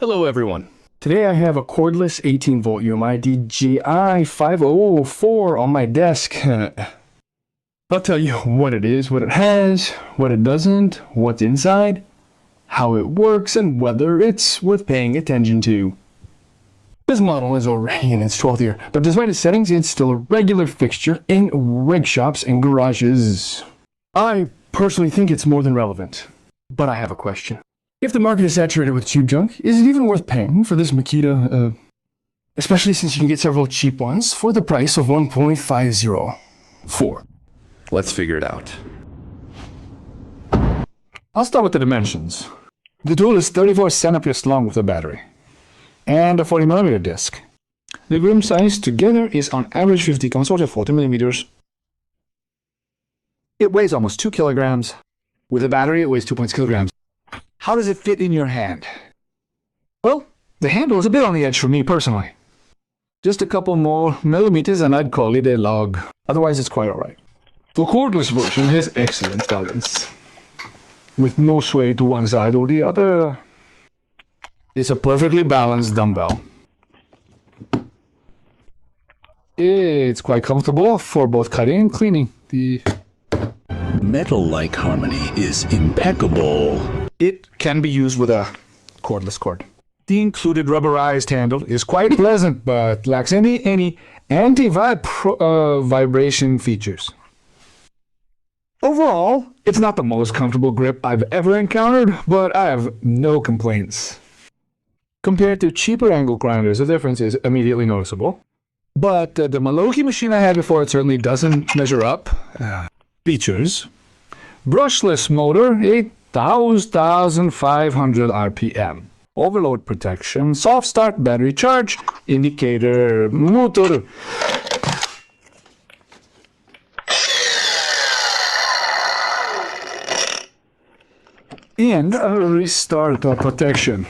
Hello everyone. Today I have a cordless 18-volt UMI DGA504 on my desk. I'll tell you what it is, what it has, what it doesn't, what's inside, how it works, and whether it's worth paying attention to. This model is already in its 12th year, but despite its settings, it's still a regular fixture in rig shops and garages. I personally think it's more than relevant, but I have a question. If the market is saturated with cheap junk, is it even worth paying for this Makita, especially since you can get several cheap ones for the price of 1.504? Let's figure it out. I'll start with the dimensions. The tool is 34 centimeters long with a battery and a 40mm disc. The rim size together is on average 50 grams or 40 millimeters. It weighs almost 2 kilograms. With a battery, it weighs 2.6 kilograms. How does it fit in your hand? Well, the handle is a bit on the edge for me personally. Just a couple more millimeters and I'd call it a log. Otherwise, it's quite alright. The cordless version has excellent balance, with no sway to one side or the other. It's a perfectly balanced dumbbell. It's quite comfortable for both cutting and cleaning. The Metal-like harmony is impeccable. It can be used with a cordless cord. The included rubberized handle is quite pleasant, but lacks any anti-vibration features. Overall, it's not the most comfortable grip I've ever encountered, but I have no complaints. Compared to cheaper angle grinders, the difference is immediately noticeable. But the Milwaukee machine I had before, it certainly doesn't measure up. Features: brushless motor, 8,500 RPM. Overload protection, soft start battery charge, indicator, motor. And a restart protection.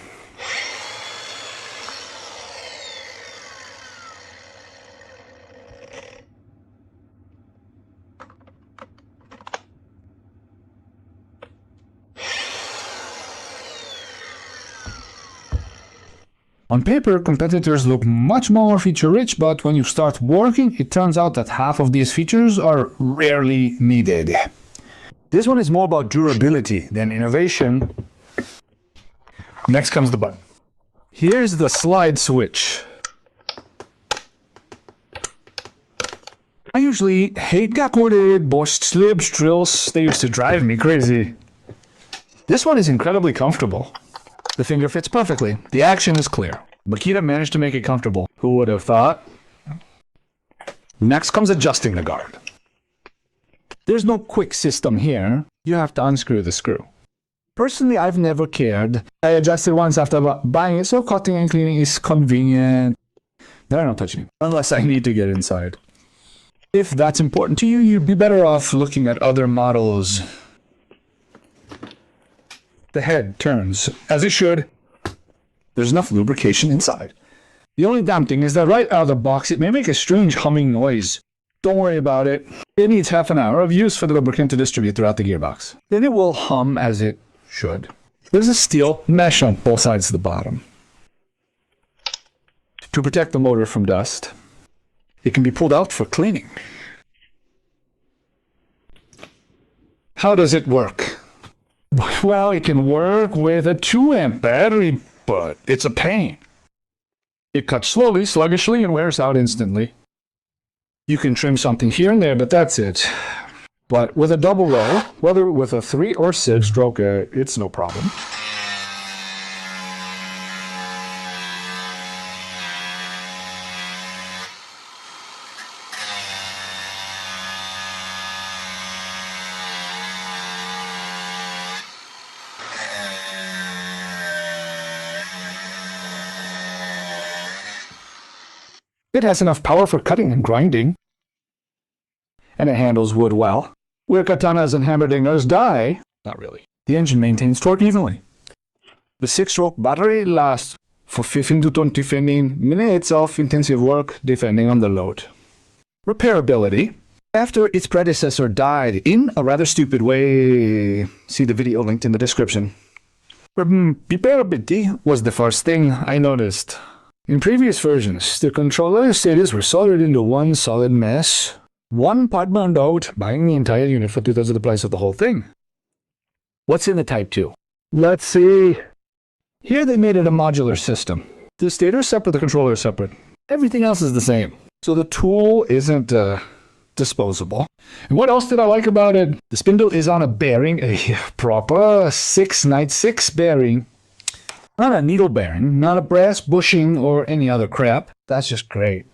On paper, competitors look much more feature-rich, but when you start working, it turns out that half of these features are rarely needed. This one is more about durability than innovation. Next comes the button. Here's the slide switch. I usually hate gap-corded Bosch slip drills. They used to drive me crazy. This one is incredibly comfortable. The finger fits perfectly. The action is clear. Makita managed to make it comfortable. Who would have thought? Next comes adjusting the guard. There's no quick system here. You have to unscrew the screw. Personally, I've never cared. I adjusted once after buying it, so cutting and cleaning is convenient. Then I don't touch it, unless I need to get inside. If that's important to you, you'd be better off looking at other models. The head turns, as it should. There's enough lubrication inside. The only damn thing is that right out of the box, it may make a strange humming noise. Don't worry about it. It needs half an hour of use for the lubricant to distribute throughout the gearbox. Then it will hum as it should. There's a steel mesh on both sides of the bottom to protect the motor from dust. It can be pulled out for cleaning. How does it work? Well, it can work with a 2-amp battery, but it's a pain. It cuts slowly, sluggishly, and wears out instantly. You can trim something here and there, but that's it. But with a double row, whether with a 3 or 6 stroke, it's no problem. It has enough power for cutting and grinding, and it handles wood well. Where katanas and hammerdingers die, not really. The engine maintains torque evenly. The 6-stroke battery lasts for 15 to 20 minutes of intensive work, depending on the load. Repairability. After its predecessor died in a rather stupid way, see the video linked in the description. Repairability was the first thing I noticed. In previous versions, the controller status were soldered into one solid mess. One part burned out, buying the entire unit for 2/3 of the price of the whole thing. What's in the Type 2? Let's see. Here they made it a modular system. The stator is separate, the controller is separate. Everything else is the same. So the tool isn't disposable. And what else did I like about it? The spindle is on a bearing, a proper 696 bearing. Not a needle bearing, not a brass bushing or any other crap. That's just great.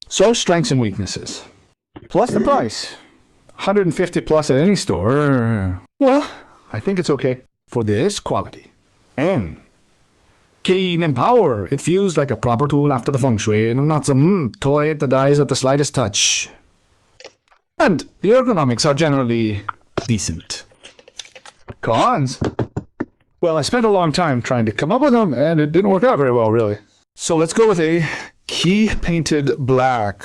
So strengths and weaknesses. Plus the price. 150 plus at any store. Well, I think it's okay for this quality. And keen and power. It feels like a proper tool after the feng shui and not some toy that dies at the slightest touch. And the ergonomics are generally decent. Cons? Well, I spent a long time trying to come up with them, and it didn't work out very well, really. So let's go with a key-painted black.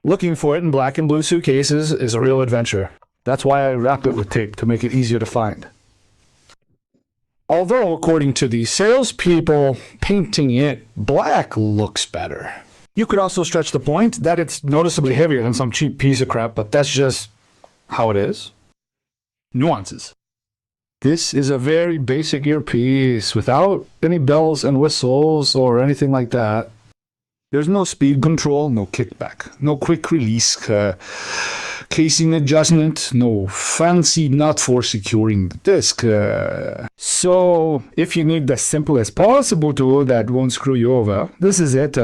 Looking for it in black and blue suitcases is a real adventure. That's why I wrap it with tape, to make it easier to find. Although, according to the salespeople, painting it black looks better. You could also stretch the point that it's noticeably heavier than some cheap piece of crap, but that's just how it is. Nuances. This is a very basic earpiece without any bells and whistles or anything like that. There's no speed control, no kickback, no quick release, casing adjustment, no fancy nut for securing the disc. So, if you need the simplest possible tool that won't screw you over, this is it.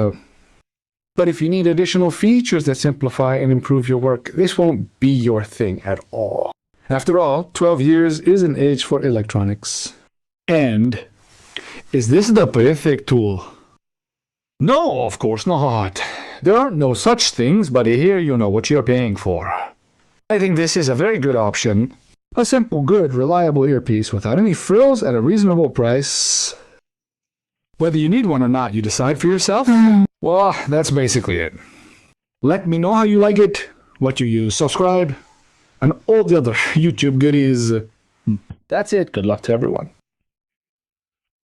But if you need additional features that simplify and improve your work, this won't be your thing at all. After all, 12 years is an age for electronics. And is this the perfect tool? No, of course not. There aren't no such things, but here you know what you're paying for. I think this is a very good option. A simple, good, reliable earpiece without any frills at a reasonable price. Whether you need one or not, you decide for yourself. Well, that's basically it. Let me know how you like it, what you use, subscribe, and all the other YouTube goodies. That's it. Good luck to everyone.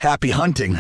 Happy hunting.